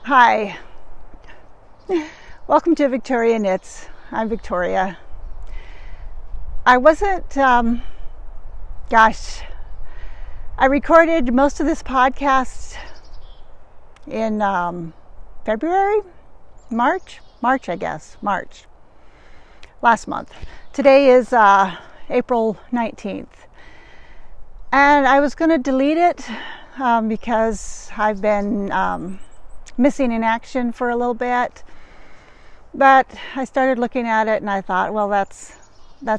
Hi, welcome to Victoria Knits. I'm Victoria. I wasn't, I recorded most of this podcast in February, March, I guess, March, last month. Today is April 19th. And I was going to delete it because I've been missing in action for a little bit, but I started looking at it and I thought, well, that's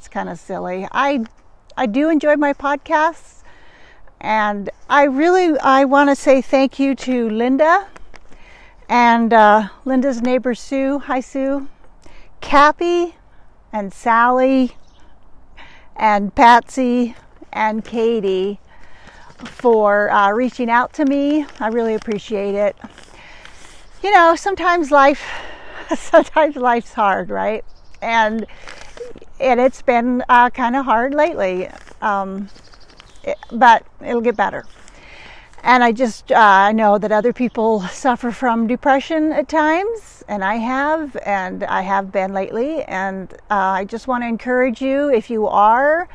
kind of silly. I do enjoy my podcasts, and I want to say thank you to Linda and Linda's neighbor Sue. Hi Sue, Cappy and Sally and Patsy and Katie for reaching out to me. I really appreciate it. You know, sometimes life's hard, right? And it's been kind of hard lately, but it'll get better. And I know that other people suffer from depression at times, and I have been lately. And I just want to encourage you, if you are,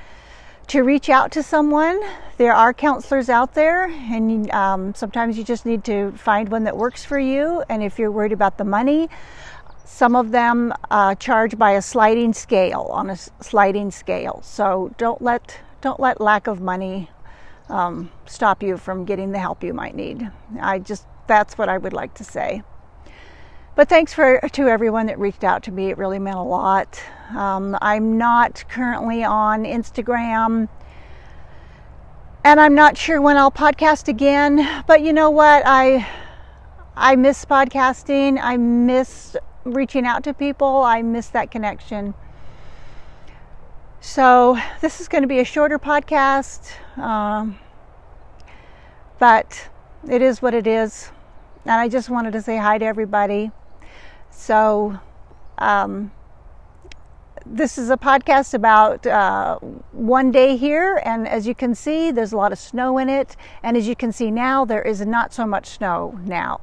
to reach out to someone. There are counselors out there, and sometimes you just need to find one that works for you. And if you're worried about the money, some of them charge by a sliding scale, So don't let lack of money stop you from getting the help you might need. That's what I would like to say. But thanks to everyone that reached out to me. It really meant a lot. I'm not currently on Instagram, and I'm not sure when I'll podcast again. But you know what? I miss podcasting. I miss reaching out to people. I miss that connection. So this is going to be a shorter podcast, but it is what it is. And I just wanted to say hi to everybody. So this is a podcast about one day here, and as you can see, there's a lot of snow in it. And as you can see now, there is not so much snow now.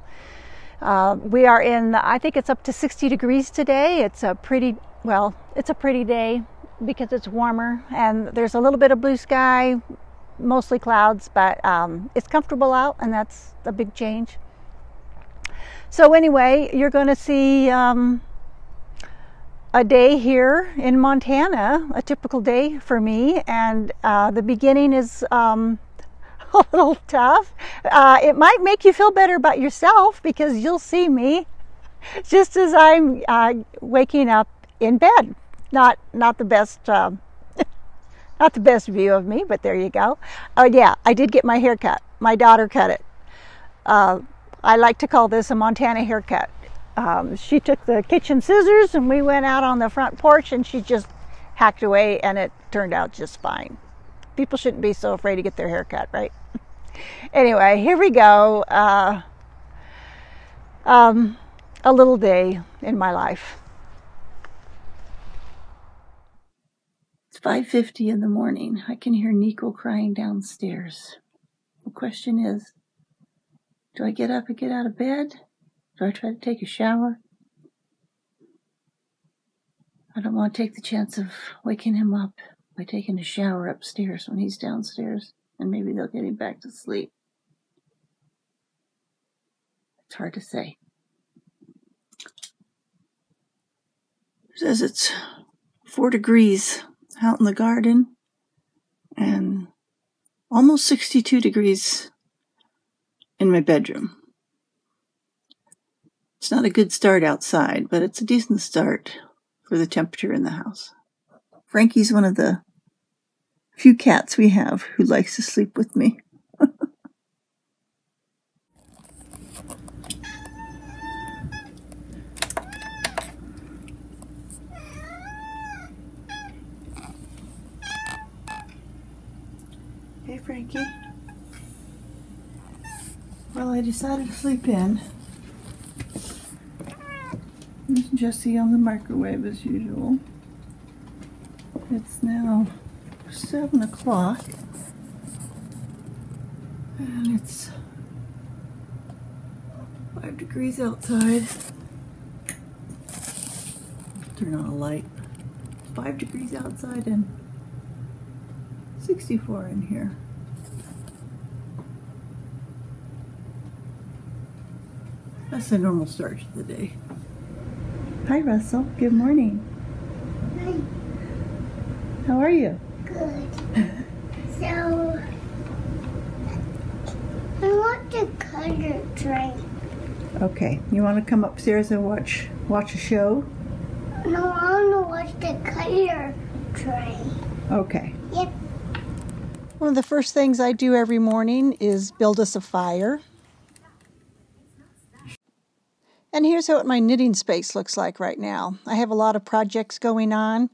We are I think it's up to 60 degrees today. It's a pretty day because it's warmer, and there's a little bit of blue sky, mostly clouds, but it's comfortable out, and that's a big change. So anyway, you're going to see a day here in Montana, a typical day for me, and the beginning is a little tough. It might make you feel better about yourself, because you'll see me just as I'm waking up in bed. Not the best not the best view of me, but there you go. Oh yeah, I did get my hair cut. My daughter cut it. I like to call this a Montana haircut. She took the kitchen scissors and we went out on the front porch, and she just hacked away, and it turned out just fine. People shouldn't be so afraid to get their hair cut, right? Anyway, here we go. A little day in my life. It's 5:50 in the morning. I can hear Nikko crying downstairs. The question is, do I get up and get out of bed? Do I try to take a shower? I don't want to take the chance of waking him up by taking a shower upstairs when he's downstairs, and maybe they'll get him back to sleep. It's hard to say. It says it's 4 degrees out in the garden, and almost 62 degrees in my bedroom. It's not a good start outside, but it's a decent start for the temperature in the house. Frankie's one of the few cats we have who likes to sleep with me. Hey, Frankie. Well, I decided to sleep in. There's Jessie on the microwave as usual. It's now 7 o'clock. And it's 5 degrees outside. Turn on a light. 5 degrees outside and 64 in here. That's a normal start to the day. Hi Russell, good morning. Hi. How are you? Good. So, I want the color train. Okay, you want to come upstairs and watch a show? No, I want to watch the color train. Okay. Yep. One of the first things I do every morning is build us a fire. And here's what my knitting space looks like right now. I have a lot of projects going on.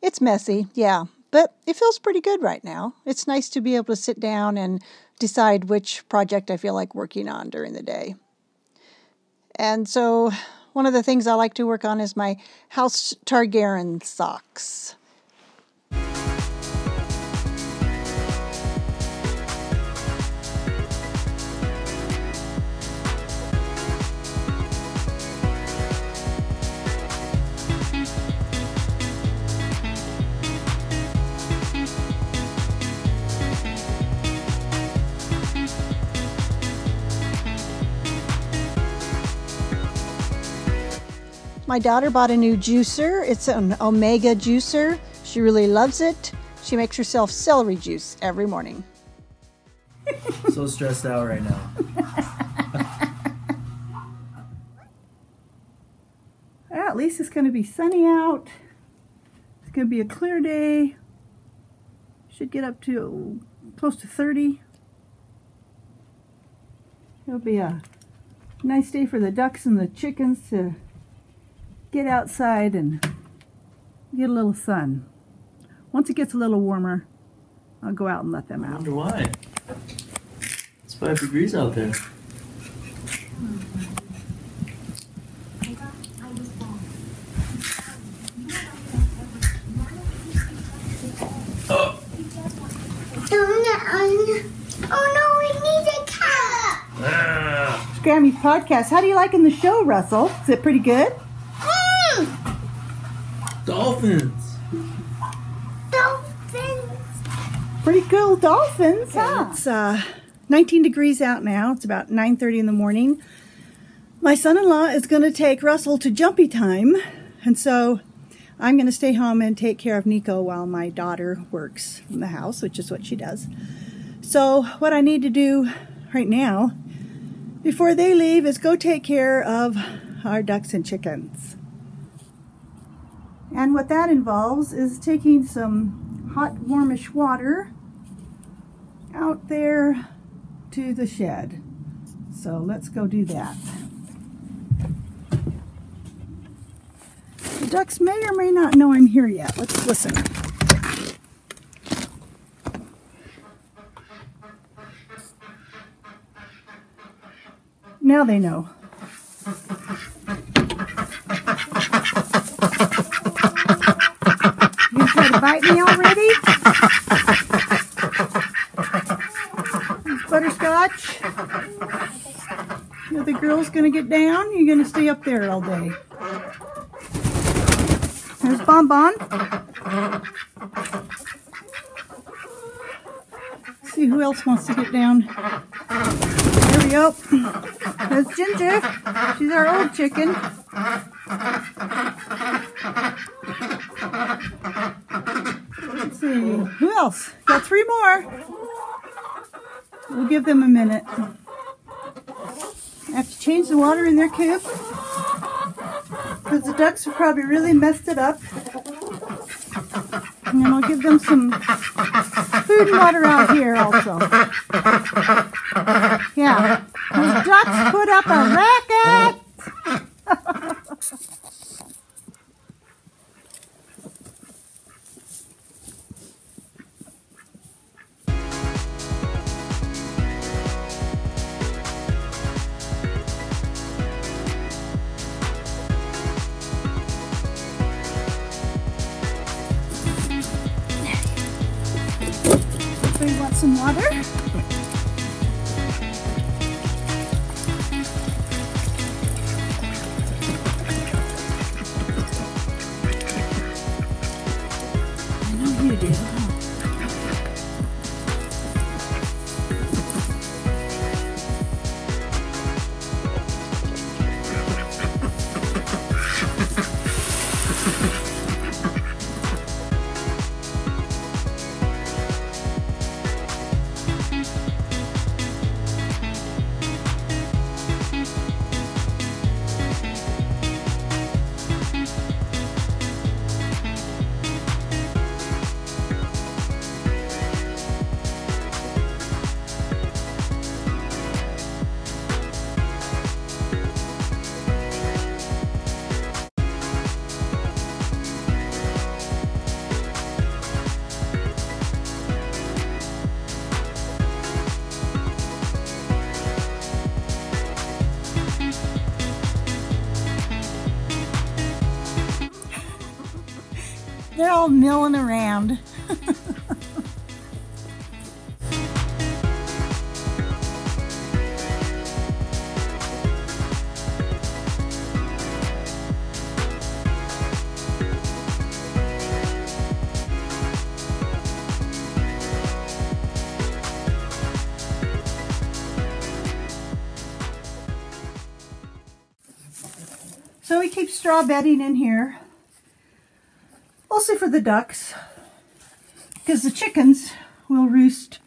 It's messy, yeah, but it feels pretty good right now. It's nice to be able to sit down and decide which project I feel like working on during the day. And so one of the things I like to work on is my House Targaryen socks. My daughter bought a new juicer. It's an Omega juicer. She really loves it. She makes herself celery juice every morning. So stressed out right now. Well, at least it's going to be sunny out. It's going to be a clear day. Should get up to close to 30. It'll be a nice day for the ducks and the chickens to get outside and get a little sun. Once it gets a little warmer, I'll go out and let them I out. wonder why. It's 5 degrees out there. Oh no, we need a cat! It's Grammy's podcast. How do you liking the show, Russell? Is it pretty good? Dolphins! Dolphins! Pretty cool dolphins, huh? It's 19 degrees out now. It's about 9:30 in the morning. My son-in-law is going to take Russell to jumpy time, and so I'm going to stay home and take care of Nikko while my daughter works in the house, which is what she does. So what I need to do right now, before they leave, is go take care of our ducks and chickens. And what that involves is taking some hot, warmish water out there to the shed. So let's go do that. The ducks may or may not know I'm here yet. Let's listen. Now they know. You try to bite me already? Butterscotch. The other girl's gonna get down. You're gonna stay up there all day. There's Bonbon. See who else wants to get down. There we go. There's Ginger. She's our old chicken. Let's see. Who else? Got 3 more. We'll give them a minute. I have to change the water in their coop because the ducks have probably really messed it up. And then I'll give them some food and water out here also. Yeah, those ducks put up a racket. We want some water. They're all milling around. So we keep straw bedding in here, mostly for the ducks, because the chickens will roost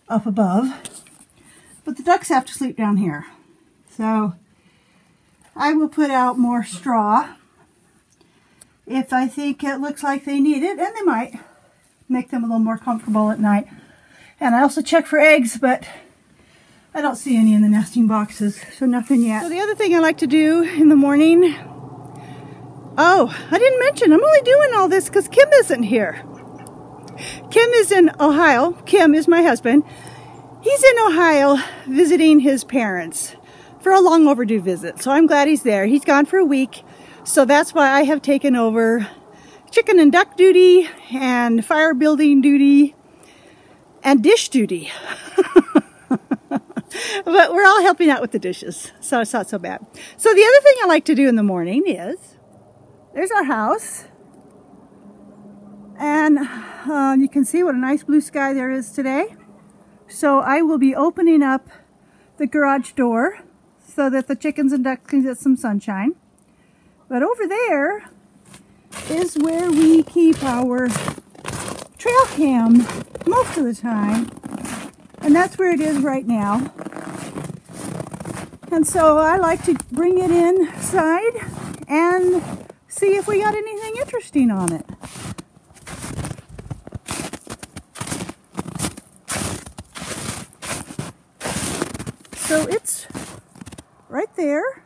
up above, but the ducks have to sleep down here. So I will put out more straw if I think it looks like they need it, and they might make them a little more comfortable at night. And I also check for eggs, but I don't see any in the nesting boxes, so nothing yet. So the other thing I like to do in the morning, oh, I didn't mention, I'm only doing all this because Kim isn't here. Kim is in Ohio. Kim is my husband. He's in Ohio visiting his parents for a long overdue visit, so I'm glad he's there. He's gone for a week, so that's why I have taken over chicken and duck duty and fire building duty and dish duty. But we're all helping out with the dishes, so it's not so bad. So the other thing I like to do in the morning is, there's our house. And you can see what a nice blue sky there is today. So I will be opening up the garage door so that the chickens and ducks can get some sunshine. But over there is where we keep our trail cam most of the time. And that's where it is right now. And so I like to bring it inside and see if we got anything interesting on it. So it's right there,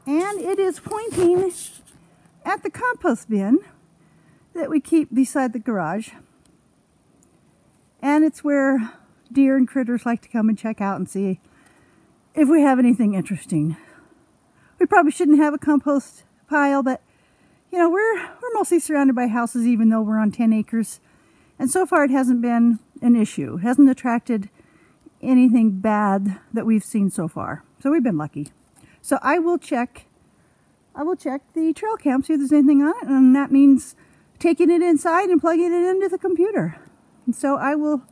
and it is pointing at the compost bin that we keep beside the garage. And it's where deer and critters like to come and check out and see if we have anything interesting. We probably shouldn't have a compost pile, but you know, we're mostly surrounded by houses, even though we're on 10 acres. And so far it hasn't been an issue. It hasn't attracted anything bad that we've seen so far. So we've been lucky. So I will check the trail cam, see if there's anything on it, and that means taking it inside and plugging it into the computer. And so I will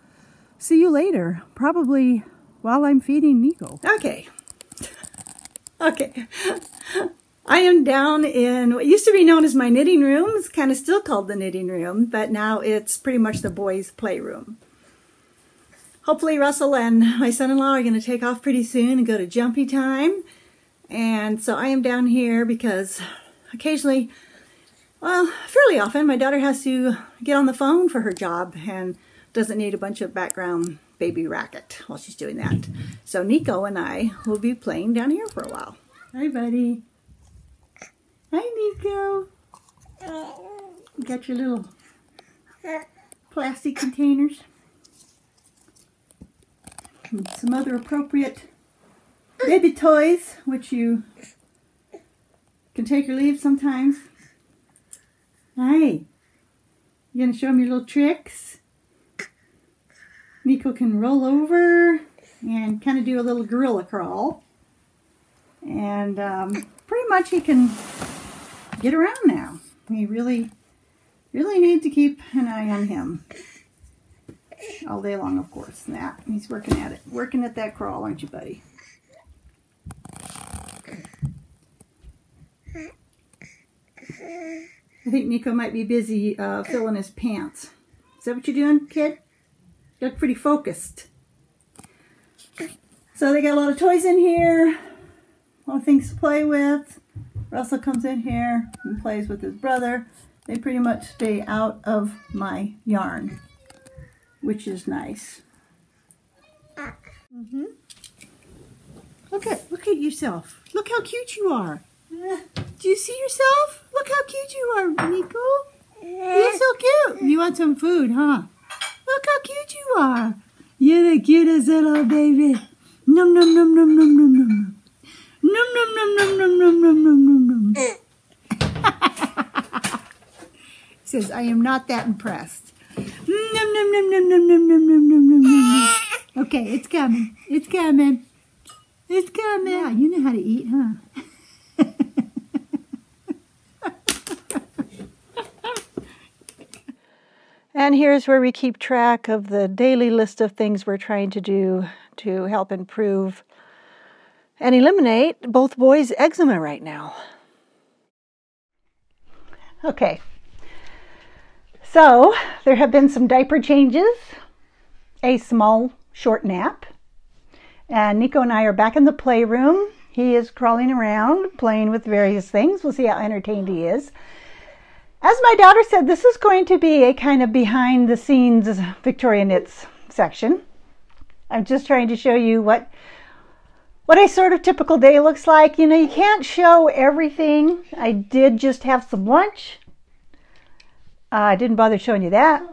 see you later, probably while I'm feeding Nikko. Okay. I am down in what used to be known as my knitting room. It's kind of still called the knitting room, but now it's pretty much the boys' playroom. Hopefully Russell and my son-in-law are going to take off pretty soon and go to jumpy time. And so I am down here because occasionally, well, fairly often, my daughter has to get on the phone for her job and doesn't need a bunch of background baby racket while she's doing that. So Nikko and I will be playing down here for a while. Hi, buddy. Hi, Nikko. You got your little plastic containers. And some other appropriate baby toys, which you can take or leave sometimes. Hi. You gonna show them your little tricks? Nikko can roll over and kind of do a little gorilla crawl. And pretty much he can get around now. We really need to keep an eye on him. All day long, of course. Nah, he's working at it. Working at that crawl, aren't you, buddy? I think Nikko might be busy filling his pants. Is that what you're doing, kid? You look pretty focused. So they got a lot of toys in here. A lot of things to play with. Russell comes in here and plays with his brother. They pretty much stay out of my yarn, which is nice. Look at yourself. Look how cute you are. Do you see yourself? Look how cute you are, Nikko. You're so cute. You want some food, huh? Look how cute you are. You're the cutest little baby. Num num num num num num num. Num num num num num num num num num. I am not that impressed. Nom, nom, nom, nom, nom, nom, nom, nom, nom, nom, nom. Okay, it's coming. It's coming. It's coming. Yeah, you know how to eat, huh? And here's where we keep track of the daily list of things we're trying to do to help improve and eliminate both boys' eczema right now. Okay, so there have been some diaper changes, a small short nap, and Nikko and I are back in the playroom. He is crawling around, playing with various things. We'll see how entertained he is. As my daughter said, this is going to be a kind of behind the scenes Victoria Knits section. I'm just trying to show you what a sort of typical day looks like. You know, you can't show everything. I did just have some lunch. I didn't bother showing you that.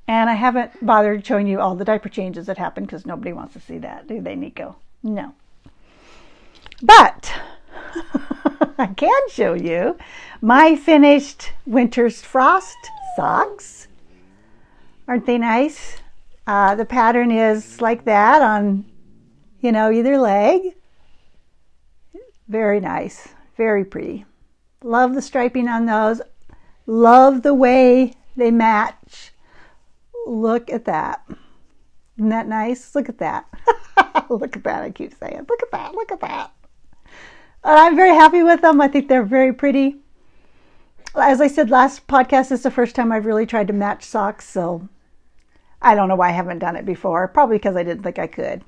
And I haven't bothered showing you all the diaper changes that happened because nobody wants to see that, do they, Nikko? No. But I can show you my finished Winter's Frost socks. Aren't they nice? The pattern is like that on, you know, either leg. Very nice. Very pretty. Love the striping on those. Love the way they match. Look at that. Isn't that nice? Look at that. Look at that, I keep saying. Look at that. Look at that. And I'm very happy with them. I think they're very pretty. As I said last podcast, it's the first time I've really tried to match socks, so I don't know why I haven't done it before. Probably because I didn't think I could.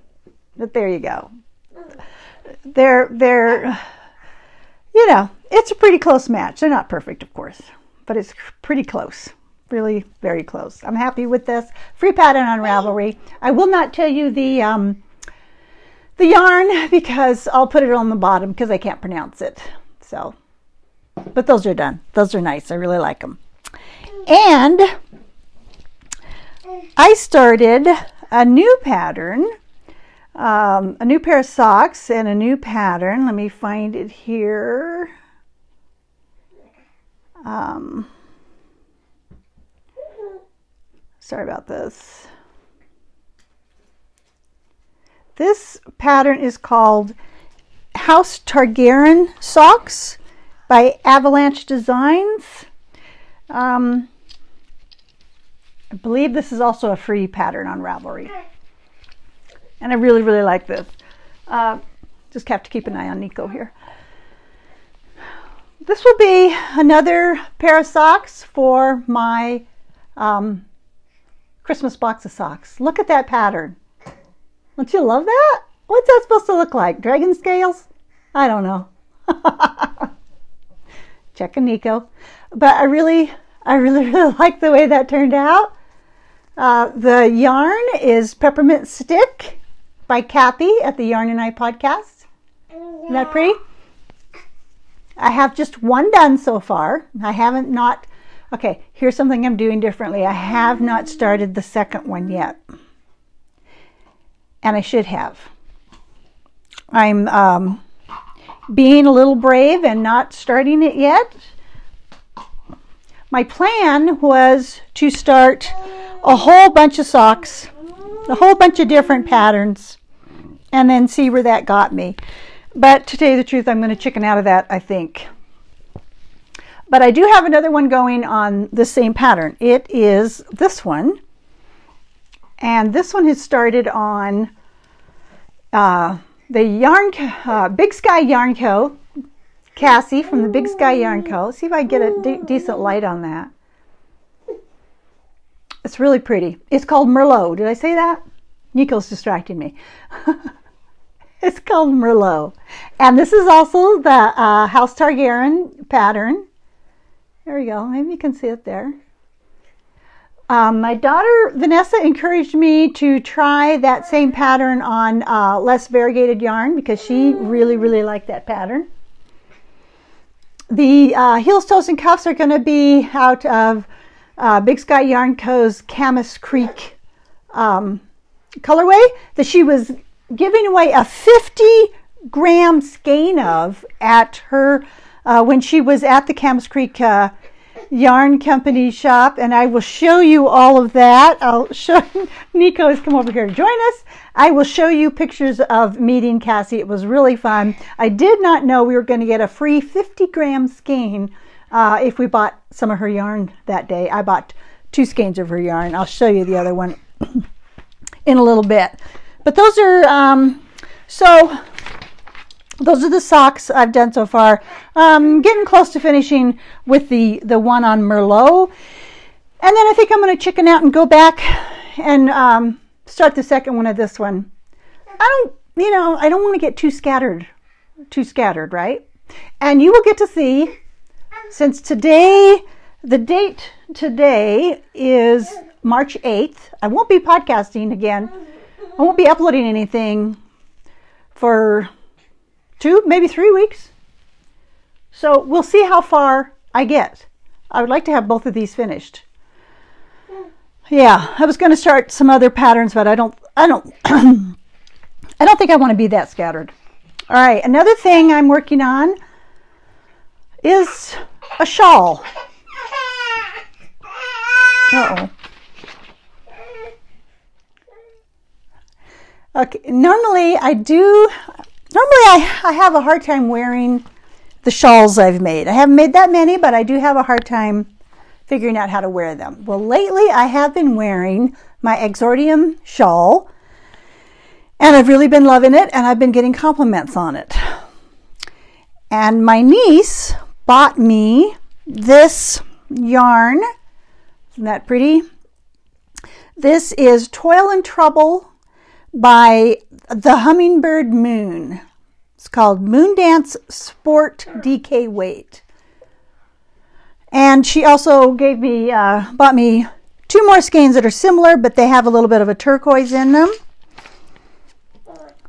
But there you go. They're you know, it's a pretty close match. They're not perfect, of course, but it's pretty close. Really very close. I'm happy with this. Free pattern on Ravelry. I will not tell you the yarn because I'll put it on the bottom because I can't pronounce it. So, but those are done. Those are nice. I really like them. And I started a new pattern, a new pair of socks and a new pattern. Let me find it here. Sorry about this. This pattern is called House Targaryen Socks by Avalanche Designs. I believe this is also a free pattern on Ravelry. And I really, really like this. Just have to keep an eye on Nikko here. This will be another pair of socks for my Christmas box of socks. Look at that pattern. Don't you love that? What's that supposed to look like? Dragon scales? I don't know. Check a Nikko. But I really like the way that turned out. The yarn is Peppermint Stick by Kathy at the Yarn and I podcast. Isn't that pretty? I have just one done so far. I haven't not. Okay, here's something I'm doing differently. I have not started the second one yet. And I should have. I'm being a little brave and not starting it yet. My plan was to start a whole bunch of socks, a whole bunch of different patterns, and then see where that got me. But to tell you the truth, I'm going to chicken out of that, I think. But I do have another one going on the same pattern. It is this one. And this one has started on the Yarn Big Sky Yarn Co. Cassie from the Big Sky Yarn Co. See if I get a decent light on that. It's really pretty. It's called Merlot. Did I say that? Nikko's distracting me. It's called Merlot. And this is also the House Targaryen pattern. There we go. Maybe you can see it there. My daughter Vanessa encouraged me to try that same pattern on less variegated yarn because she really liked that pattern. The heels, toes, and cuffs are going to be out of Big Sky Yarn Co.'s Camas Creek colorway that she was giving away a 50-gram skein of at her when she was at the Camas Creek yarn company shop, and I will show you all of that. I'll show Nikko has come over here to join us. I will show you pictures of meeting Cassie. It was really fun. I did not know we were going to get a free 50-gram skein if we bought some of her yarn that day. I bought 2 skeins of her yarn. I'll show you the other one in a little bit. But those are those are the socks I've done so far. Getting close to finishing with the one on Merlot. And then I think I'm going to chicken out and go back and start the second one of this one. I don't want to get too scattered, right? And you will get to see, since today, the date today is March 8th. I won't be podcasting again. I won't be uploading anything for 2, maybe 3 weeks. So we'll see how far I get. I would like to have both of these finished. Yeah, I was going to start some other patterns, but I don't I don't think I want to be that scattered. All right, another thing I'm working on is a shawl. Uh-oh. Okay, normally I have a hard time wearing the shawls I've made. I haven't made that many, but I do have a hard time figuring out how to wear them. Well, lately I have been wearing my Exordium shawl, and I've really been loving it, and I've been getting compliments on it. And my niece bought me this yarn. Isn't that pretty? This is Toil and Trouble by the Hummingbird Moon. It's called Moon Dance Sport DK Weight. And she also gave me, bought me 2 more skeins that are similar, but they have a little bit of a turquoise in them.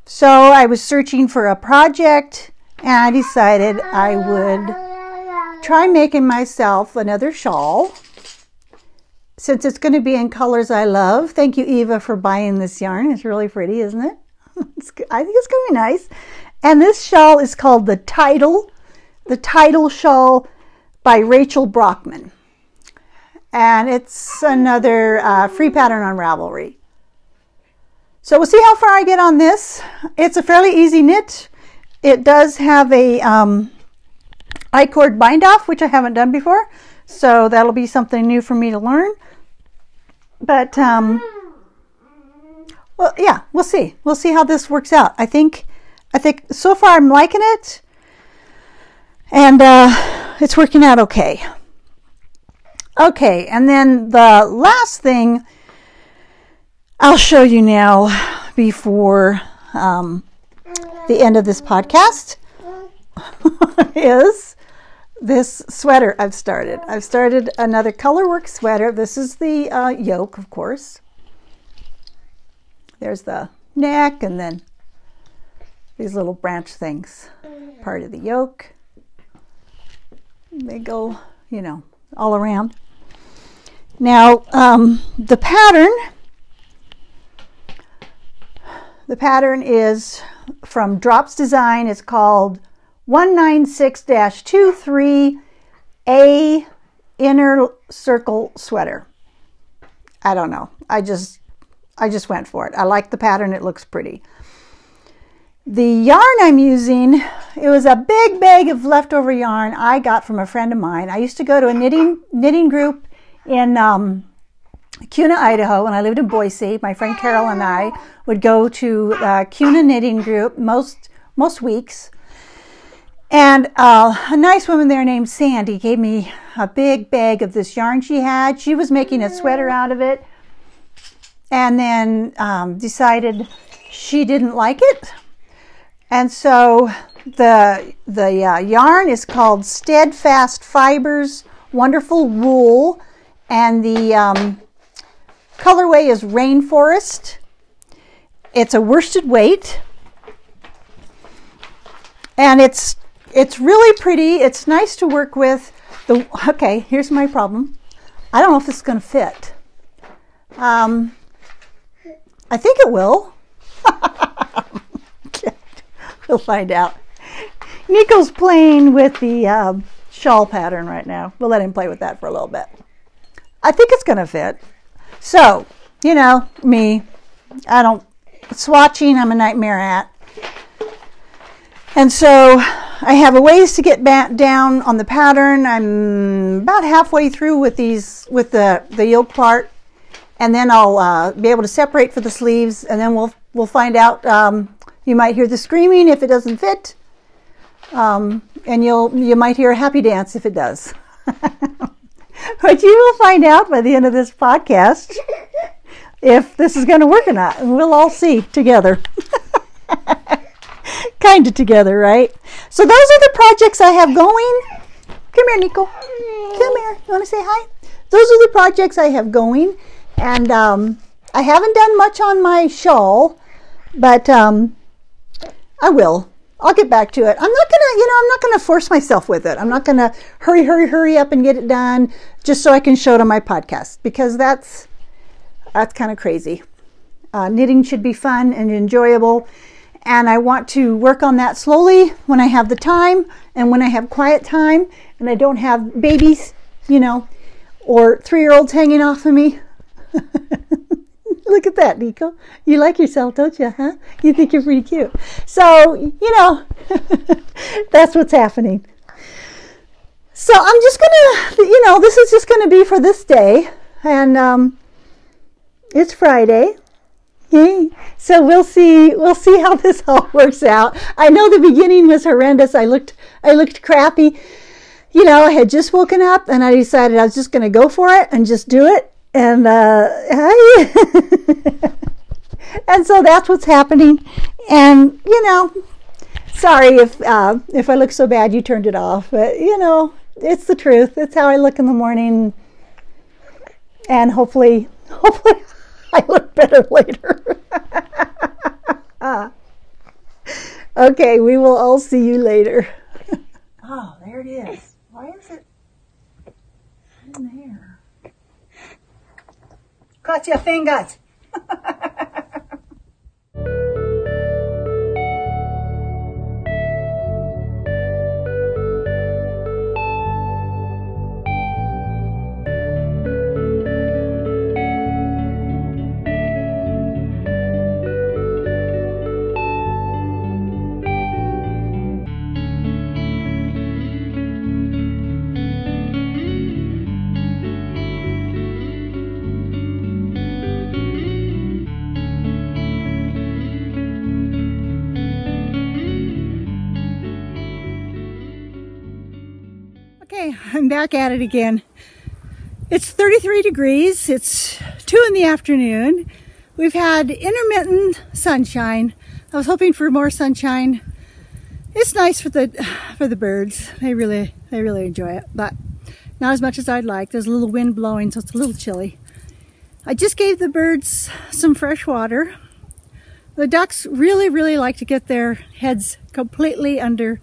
So I was searching for a project, and I decided I would try making myself another shawl, since it's going to be in colors I love. Thank you, Eva, for buying this yarn. It's really pretty, isn't it? I think it's going to be nice. And this shawl is called the Tidal Shawl by Rachel Brockman. And it's another free pattern on Ravelry. So we'll see how far I get on this. It's a fairly easy knit. It does have a I-cord bind off, which I haven't done before. So that'll be something new for me to learn. But, well, yeah, we'll see. We'll see how this works out. I think so far I'm liking it. And it's working out okay. Okay, and then the last thing I'll show you now before the end of this podcast is this sweater I've started. I've started another colorwork sweater. This is the yoke, of course. There's the neck, and then these little branch things, part of the yoke. They go, you know, all around. Now, the pattern is from Drops Design. It's called 196-23A Inner Circle Sweater. I don't know. I just went for it. I like the pattern. It looks pretty. The yarn I'm using, it was a big bag of leftover yarn I got from a friend of mine. I used to go to a knitting group in Kuna, Idaho, when I lived in Boise. My friend Carol and I would go to the Kuna knitting group most weeks. And a nice woman there named Sandy gave me a big bag of this yarn she had. She was making a sweater out of it, and then decided she didn't like it. And so the yarn is called Steadfast Fibers Wonderful Wool, and the colorway is Rainforest. It's a worsted weight, and it's really pretty. It's nice to work with. Okay, here's my problem. I don't know if this is going to fit. I think it will. We'll find out. Nikko's playing with the shawl pattern right now. We'll let him play with that for a little bit. I think it's going to fit. So, you know, me, swatching, I'm a nightmare at. And so I have a ways to get back down on the pattern. I'm about halfway through with the yoke part. And then I'll be able to separate for the sleeves, and then we'll find out. You might hear the screaming if it doesn't fit, and you might hear a happy dance if it does. But you will find out by the end of this podcast if this is going to work or not, and we'll all see together. Kind of together, right? So those are the projects I have going. Come here, Nikko. Come here. You want to say hi? Those are the projects I have going. And I haven't done much on my shawl, but I will. I'll get back to it. I'm not gonna force myself with it. I'm not gonna hurry up and get it done just so I can show it on my podcast, because that's kind of crazy. Knitting should be fun and enjoyable, and I want to work on that slowly when I have the time and when I have quiet time and I don't have babies, you know, or 3-year-olds hanging off of me. Look at that, Nikko. You like yourself, don't you, huh? You think you're pretty cute. So, you know, that's what's happening. So I'm just gonna, you know, this is just gonna be for this day. And it's Friday. Yay. So we'll see how this all works out. I know the beginning was horrendous. I looked crappy. You know, I had just woken up and I decided I was just gonna go for it and just do it. And and so that's what's happening. And you know, sorry if I look so bad you turned it off, but you know, it's the truth. It's how I look in the morning, and hopefully I look better later. Okay, we will all see you later. Oh, there it is. Why is it in there? Cut your fingers. Okay, I'm back at it again. It's 33 degrees. It's 2 in the afternoon. We've had intermittent sunshine. I was hoping for more sunshine. It's nice for the birds. They really enjoy it, but not as much as I'd like. There's a little wind blowing, so it's a little chilly. I just gave the birds some fresh water. The ducks really like to get their heads completely under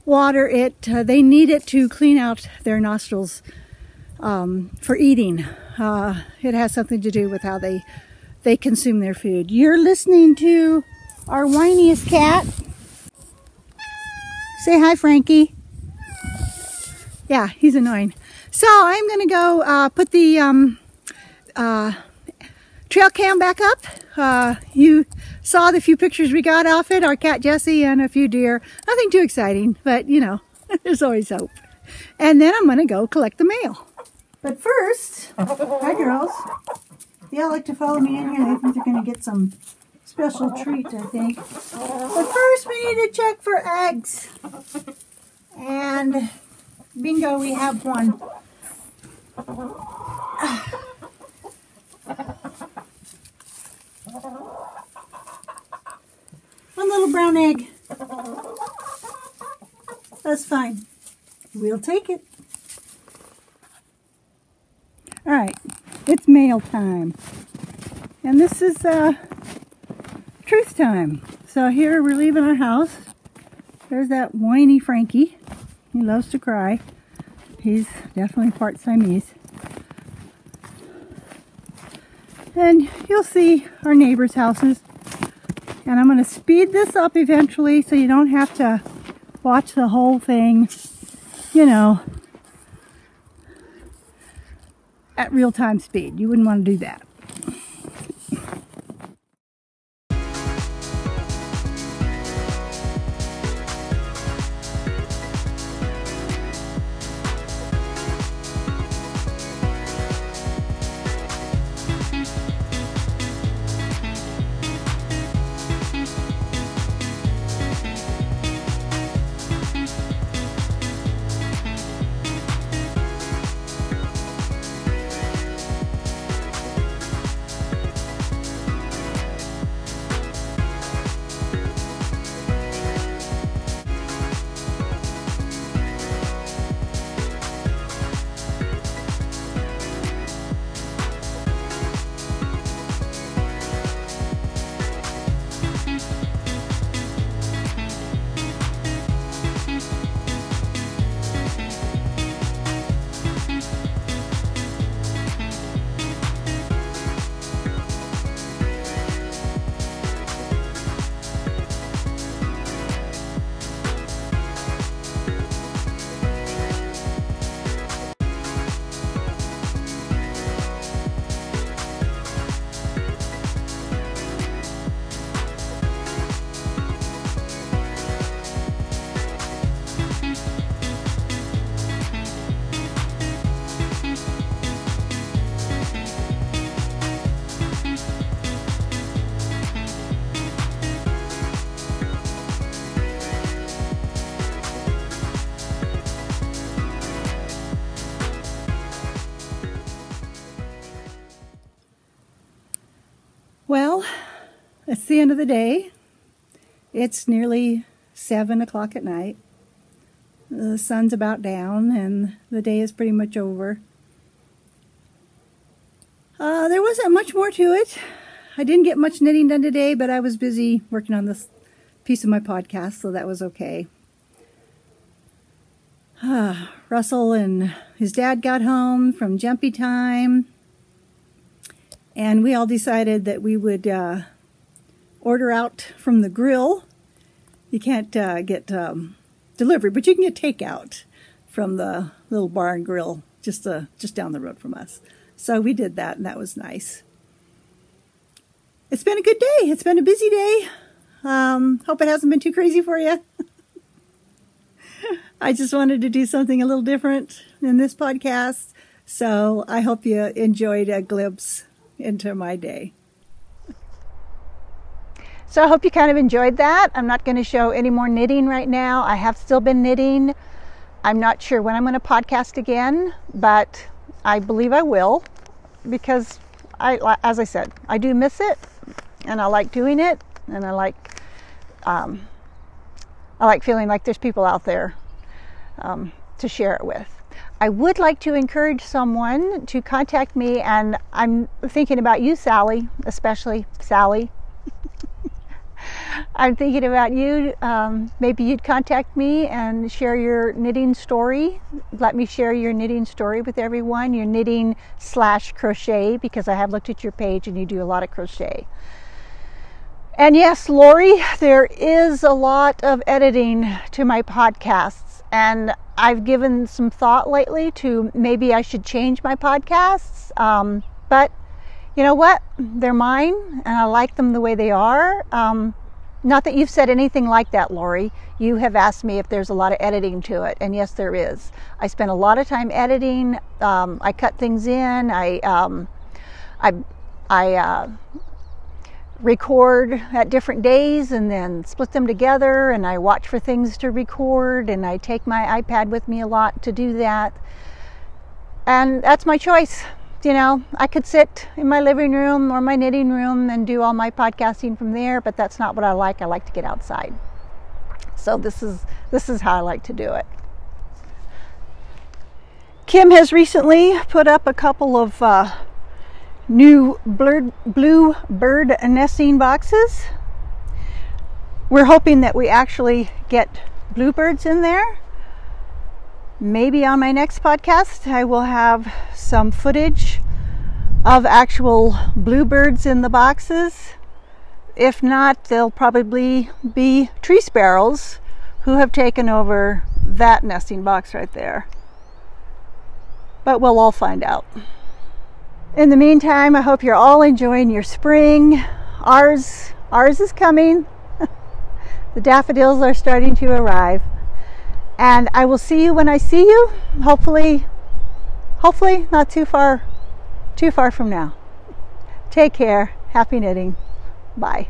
water. They need it to clean out their nostrils for eating. It has something to do with how they consume their food. You're listening to our whiniest cat. Say hi, Frankie. Yeah, he's annoying. So I'm gonna go put the trail cam back up. You saw the few pictures we got off it, our cat Jessie and a few deer. Nothing too exciting, but you know, there's always hope. And then I'm gonna go collect the mail. But first, hi girls. They all like to follow me in here. They think they're gonna get some special treat, I think. But first we need to check for eggs. And bingo, we have one. One little brown egg. That's fine. We'll take it. All right, it's mail time. And this is truth time. So here we're leaving our house. There's that whiny Frankie. He loves to cry. He's definitely part Siamese. And you'll see our neighbors' houses. And I'm going to speed this up eventually so you don't have to watch the whole thing. you know, at real-time speed. You wouldn't want to do that. Well, it's the end of the day. It's nearly 7 o'clock at night. The sun's about down and the day is pretty much over. There wasn't much more to it. I didn't get much knitting done today, but I was busy working on this piece of my podcast, so that was okay. Russell and his dad got home from jumpy time, and we all decided that we would order out from the grill. You can't get delivery, but you can get takeout from the little bar and grill just down the road from us. So we did that, and that was nice. It's been a good day. It's been a busy day. Hope it hasn't been too crazy for you. I just wanted to do something a little different in this podcast, so I hope you enjoyed a glimpse into my day. So I hope you kind of enjoyed that. I'm not going to show any more knitting right now. I have still been knitting. I'm not sure when I'm going to podcast again, but I believe I will, because as I said, I do miss it, and I like doing it, and I like feeling like there's people out there to share it with. I would like to encourage someone to contact me, and I'm thinking about you, Sally, especially Sally. I'm thinking about you. Maybe you'd contact me and share your knitting story. Let me share your knitting story with everyone, your knitting/crochet, because I have looked at your page and you do a lot of crochet. And yes, Lori, there is a lot of editing to my podcasts, and I've given some thought lately to maybe I should change my podcasts, but you know what? They're mine, and I like them the way they are. Not that you've said anything like that, Lori. You have asked me if there's a lot of editing to it, and yes, there is. I spend a lot of time editing. I cut things in. I record at different days and then split them together, and I watch for things to record, and I take my iPad with me a lot to do that. And that's my choice. You know, I could sit in my living room or my knitting room and do all my podcasting from there, but that's not what I like. I like to get outside. So this is how I like to do it. Kim has recently put up a couple of new blue bird nesting boxes. We're hoping that we actually get bluebirds in there. Maybe on my next podcast I will have some footage of actual bluebirds in the boxes. If not, they'll probably be tree sparrows who have taken over that nesting box right there. But we'll all find out. In the meantime, I hope you're all enjoying your spring. Ours is coming. The daffodils are starting to arrive. And I will see you when I see you. Hopefully not too far from now. Take care. Happy knitting. Bye.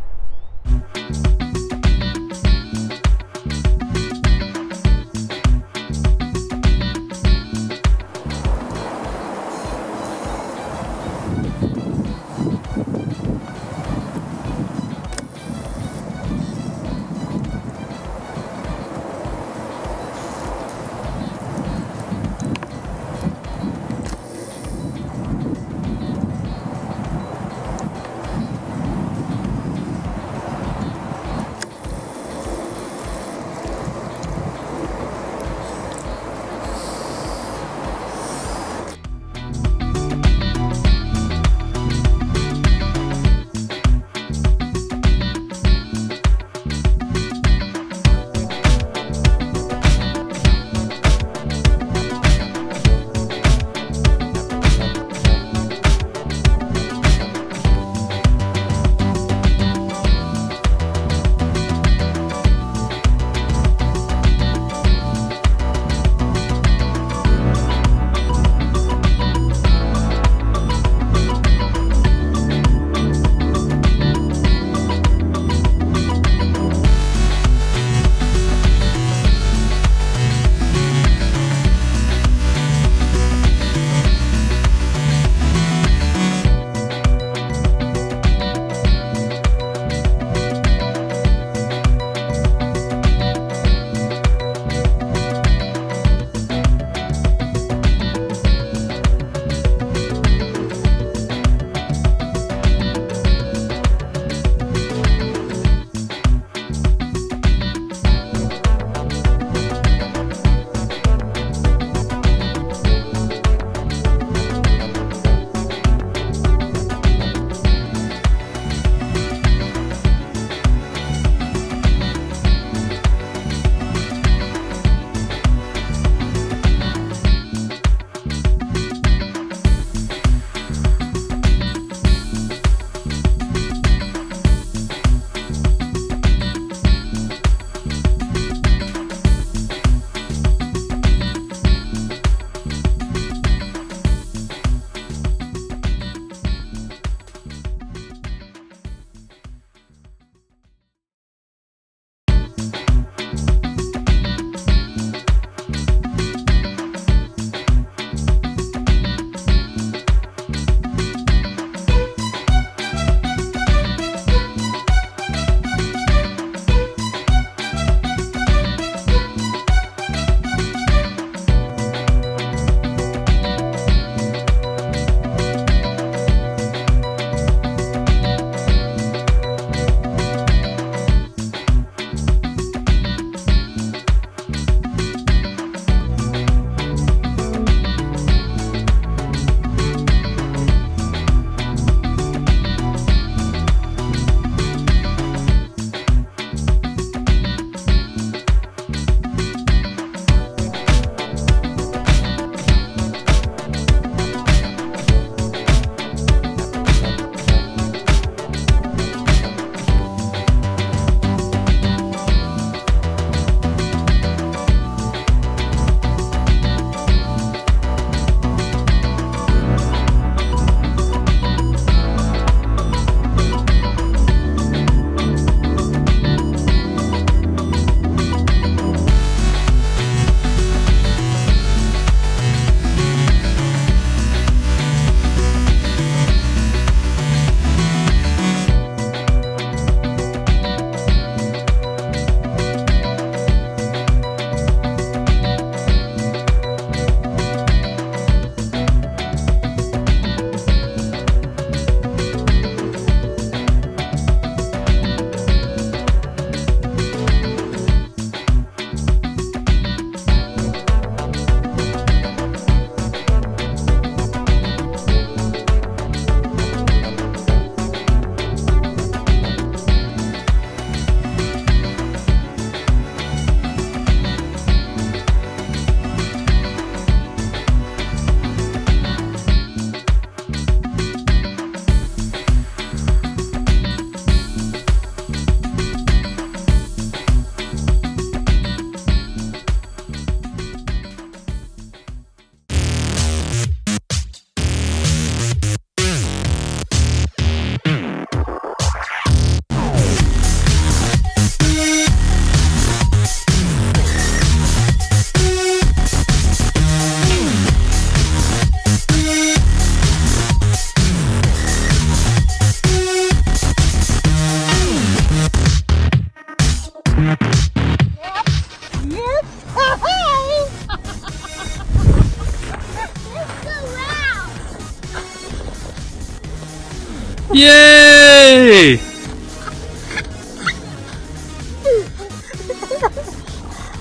Yay!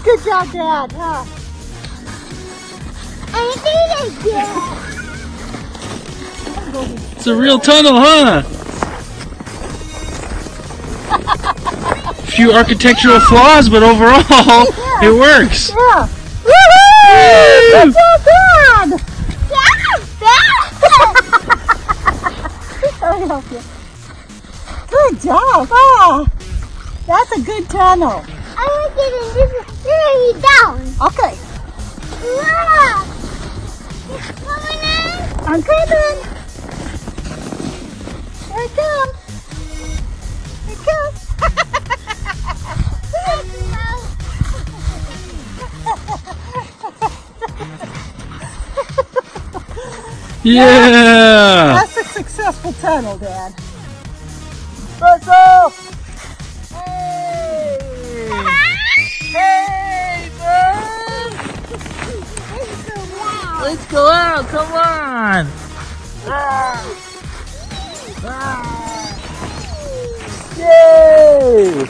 Good job, Dad, huh? I did it. It's a real tunnel, huh? Few architectural flaws, but overall, it works. Yeah. Woohoo! Good job, Dad! Let me help you. Good job. Ah, that's a good tunnel. I want to get this down. Okay. Wow. It's coming in. I'm coming. Here it comes. Here it comes. Yeah! That's a successful tunnel, Dad. Let's go! Hey! Hey, man! Let's go out, come on! Yay!